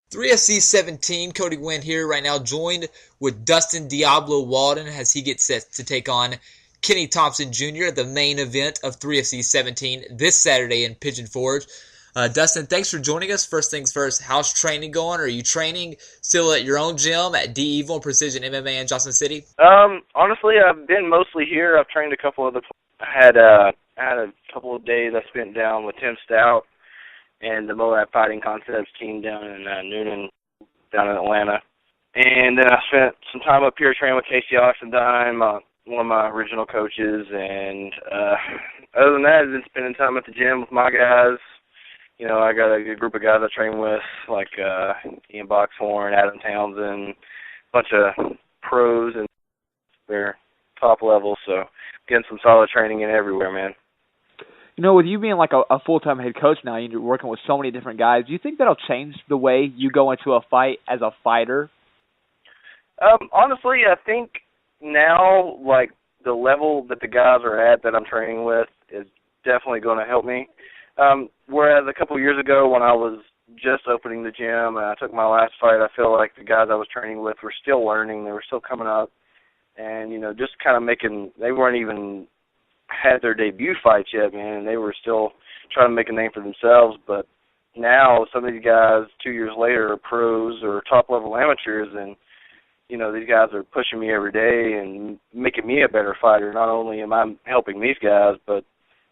3FC 17, Cody Guinn here right now, joined with Dustin Diablo Walden as he gets set to take on Kenny Thompson Jr. at the main event of 3FC 17 this Saturday in Pigeon Forge. Dustin, thanks for joining us. First things first, how's training going? Are you training still at your own gym at D Evil Precision MMA in Johnson City? Honestly, I've been mostly here. I've trained a couple other. I had a couple of days I spent down with Tim Stout and the Moab Fighting Concepts team down in Noonan, down in Atlanta. And then I spent some time up here training with Casey Oxendine, one of my original coaches. And other than that, I've been spending time at the gym with my guys. You know, I got a good group of guys I train with, like Ian Boxhorn, Adam Townsend, a bunch of pros, and they're top level. So getting some solid training in everywhere, man. You know, with you being like a full-time head coach now, you're working with so many different guys, do you think that'll change the way you go into a fight as a fighter? Honestly, I think now, like, the level that the guys are at that I'm training with is definitely going to help me. Whereas a couple of years ago when I was just opening the gym and I took my last fight, I feel like the guys I was training with were still learning. They were still coming up and, you know, just kind of they weren't even had their debut fights yet, man, and they were still trying to make a name for themselves. But now some of these guys 2 years later are pros or top-level amateurs, and, you know, these guys are pushing me every day and making me a better fighter. Not only am I helping these guys, but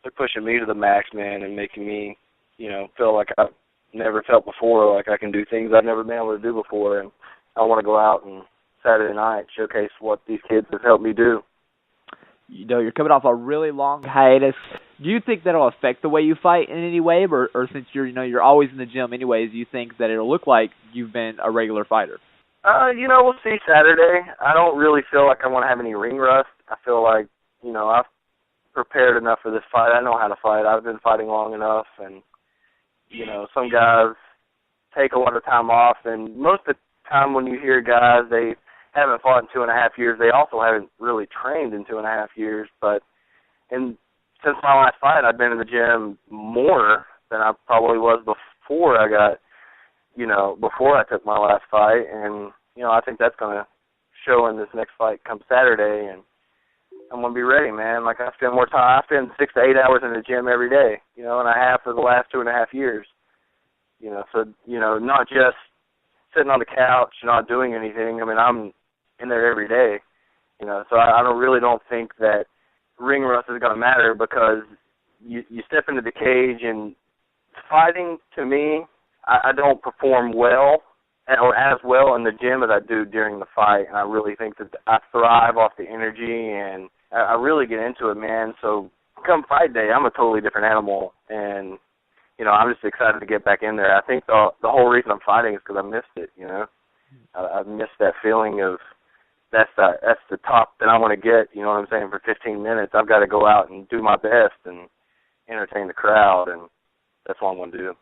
they're pushing me to the max, man, and making me, you know, feel like I've never felt before, like I can do things I've never been able to do before. And I want to go out and Saturday night showcase what these kids have helped me do. You know, you're coming off a really long hiatus. Do you think that'll affect the way you fight in any way, or since you're always in the gym anyways, do you think that it'll look like you've been a regular fighter? You know, we'll see Saturday. I don't really feel like I want to have any ring rust. I feel like, you know, I've prepared enough for this fight. I know how to fight. I've been fighting long enough, and, you know, some guys take a lot of time off, and most of the time when you hear guys, they haven't fought in 2.5 years. They also haven't really trained in 2.5 years. But since my last fight, I've been in the gym more than I probably was before I took my last fight. And, you know, I think that's going to show in this next fight come Saturday. And I'm going to be ready, man. Like, I spend more time. I spend 6 to 8 hours in the gym every day, you know, and I have for the last 2.5 years. You know, so, you know, not just sitting on the couch, not doing anything. I mean, I'm in there every day, you know, so I don't think that ring rust is going to matter, because you step into the cage, and fighting, to me, I don't perform well or as well in the gym as I do during the fight, and I really think that I thrive off the energy, and I really get into it, man. So come fight day, I'm a totally different animal, and, you know, I'm just excited to get back in there. I think the whole reason I'm fighting is because I missed it, you know. I missed that feeling of that's the top that I want to get, you know what I'm saying, for 15 minutes. I've got to go out and do my best and entertain the crowd, and that's what I'm going to do.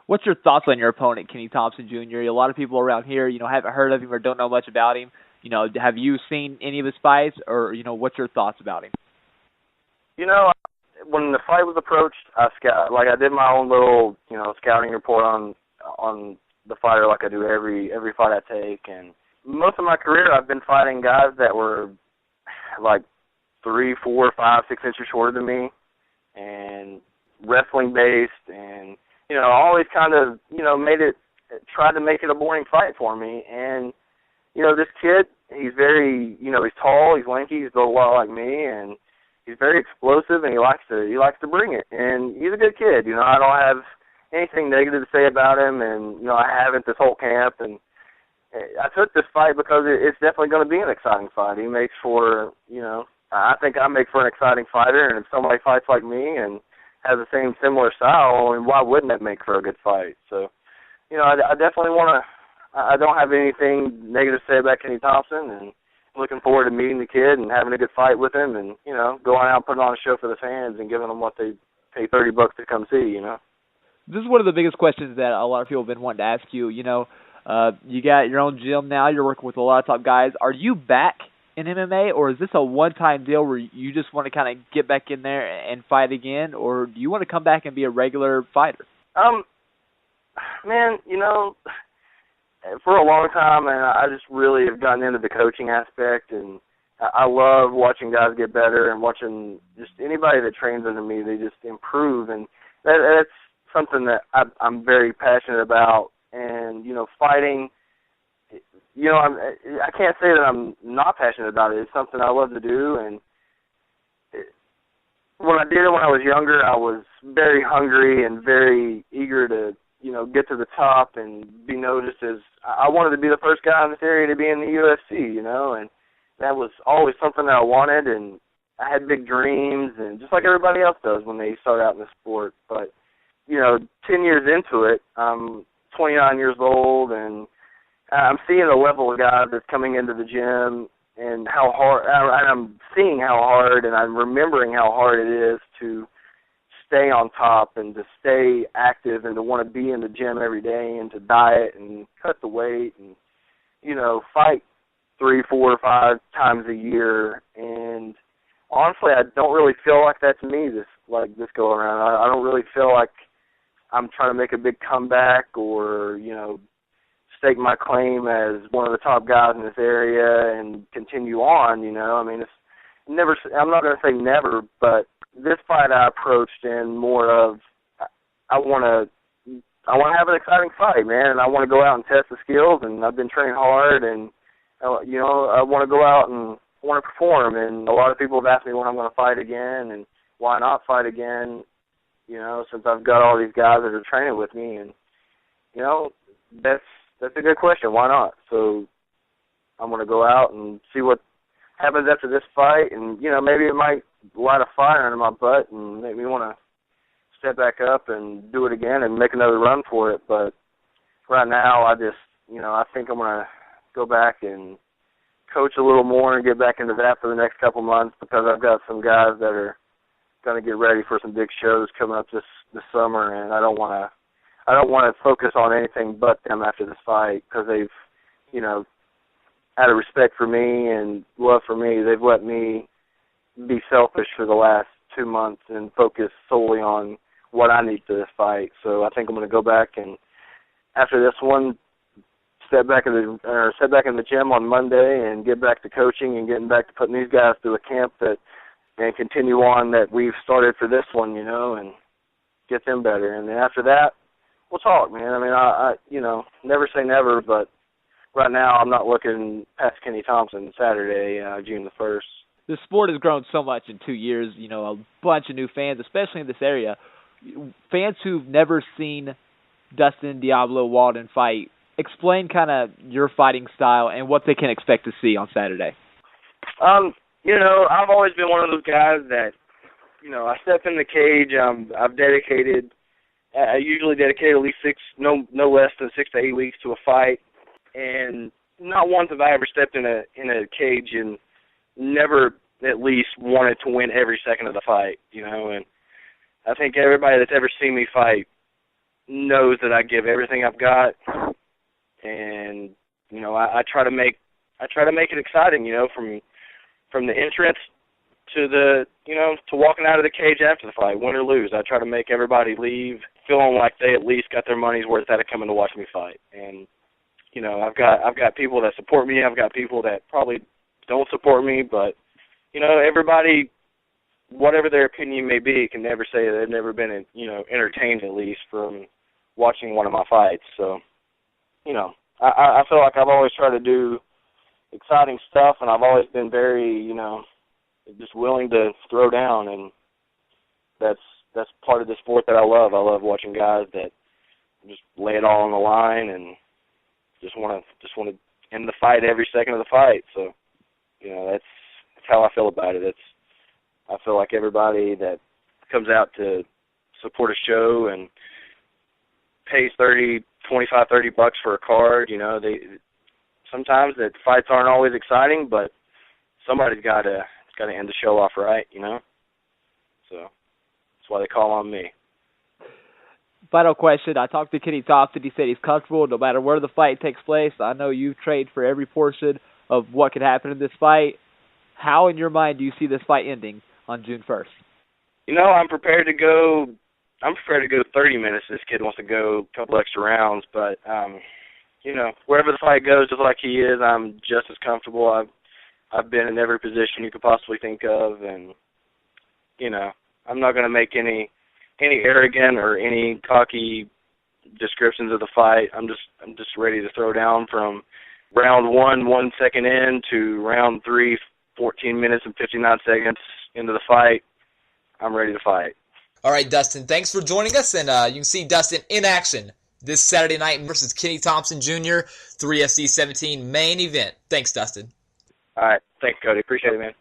What's your thoughts on your opponent, Kenny Thompson Jr.? A lot of people around here, you know, haven't heard of him or don't know much about him. You know, have you seen any of his fights, or, you know, what's your thoughts about him? You know, when the fight was approached, I did my own little, you know, scouting report on the fighter, like I do every fight I take. And most of my career, I've been fighting guys that were like 3, 4, 5, 6 inches shorter than me, and wrestling based, and, you know, always kind of, you know, tried to make it a boring fight for me. And, you know, this kid, he's very, you know, he's tall, he's lanky, he's built a lot like me, and he's very explosive, and he likes to bring it. And he's a good kid. You know, I don't have anything negative to say about him, and, you know, I haven't this whole camp. And I took this fight because it's definitely going to be an exciting fight. He makes for, you know, I think I make for an exciting fighter, and if somebody fights like me and has the same similar style, I mean, why wouldn't it make for a good fight? So, you know, I definitely want to, I don't have anything negative to say about Kenny Thompson, and looking forward to meeting the kid and having a good fight with him, and, you know, going out and putting on a show for the fans and giving them what they pay $30 to come see, you know. This is one of the biggest questions that a lot of people have been wanting to ask you. You know, you got your own gym now. You're working with a lot of top guys. Are you back in MMA, or is this a one-time deal where you just want to kind of get back in there and fight again, or do you want to come back and be a regular fighter? Man, you know, for a long time, and I just really have gotten into the coaching aspect, and I love watching guys get better and watching just anybody that trains under me, they just improve, and that's something that I'm very passionate about. And, fighting, I can't say that I'm not passionate about it. It's something I love to do, and when I did it when I was younger, I was very hungry and very eager to, get to the top and be noticed as I wanted to be the first guy in this area to be in the UFC, and that was always something that I wanted, and I had big dreams, and just like everybody else does when they start out in the sport. But, 10 years into it, I'm 29 years old, and I'm seeing the level of guys that's coming into the gym and how hard, and I'm seeing how hard, and I'm remembering how hard it is to stay on top and to stay active and to want to be in the gym every day and to diet and cut the weight and, fight 3, 4, 5 times a year. And honestly, I don't really feel like that's me this go around. I don't really feel like I'm trying to make a big comeback or, stake my claim as one of the top guys in this area and continue on, it's never, I'm not going to say never, but this fight I approached in more of, I want to have an exciting fight, man, and I want to go out and test the skills, and I've been training hard, and, I want to go out and I want to perform, and a lot of people have asked me when I'm going to fight again and why not fight again, since I've got all these guys that are training with me, and, that's a good question. Why not? So I'm going to go out and see what happens after this fight, and, maybe it might light a fire under my butt and make me want to step back up and do it again and make another run for it. But right now I just, I think I'm going to go back and coach a little more and get back into that for the next couple months, because I've got some guys that are going to get ready for some big shows coming up this summer, and I don't want to focus on anything but them after this fight, because they've, out of respect for me and love for me, they've let me be selfish for the last 2 months and focus solely on what I need for this fight. So I think I'm going to go back and after this one, step back in the gym on Monday and get back to coaching and getting back to putting these guys through a camp and continue on that we've started for this one, and get them better. And then after that, we'll talk, man. I mean, I never say never, but right now I'm not looking past Kenny Thompson Saturday, June the 1st. The sport has grown so much in 2 years, a bunch of new fans, especially in this area. Fans who've never seen Dustin Diablo Walden fight, explain kind of your fighting style and what they can expect to see on Saturday. I've always been one of those guys that, I step in the cage, I usually dedicate at least no less than 6 to 8 weeks to a fight, and not once have I ever stepped in a cage and never at least wanted to win every second of the fight, and I think everybody that's ever seen me fight knows that I give everything I've got, and I try to make it exciting, from the entrance to the to walking out of the cage after the fight, win or lose. I try to make everybody leave feeling like they at least got their money's worth out of coming to watch me fight. And I've got people that support me. I've got people that probably don't support me, but everybody, whatever their opinion may be, can never say that they've never been entertained at least from watching one of my fights. So I feel like I've always tried to do exciting stuff, and I've always been very just willing to throw down, and that's part of the sport that I love. I love watching guys that just lay it all on the line and just want to end the fight every second of the fight. So that's how I feel about it. I feel like everybody that comes out to support a show and pays $25, $30 for a card, sometimes the fights aren't always exciting, but somebody's got to end the show off right, So that's why they call on me. Final question. I talked to Kenny Thompson. He said he's comfortable no matter where the fight takes place. I know you've trained for every portion of what could happen in this fight. How, in your mind, do you see this fight ending on June 1st? I'm prepared to go 30 minutes. This kid wants to go a couple extra rounds, but wherever the fight goes, just like he is, I'm just as comfortable. I've been in every position you could possibly think of, and I'm not going to make any arrogant or any cocky descriptions of the fight. I'm just ready to throw down from round 1 second in, to round 3, 14 minutes and 59 seconds into the fight. I'm ready to fight. All right, Dustin, thanks for joining us, and you can see Dustin in action this Saturday night versus Kenny Thompson Jr., 3FC 17 main event. Thanks, Dustin. All right. Thanks, Cody. Appreciate it, man.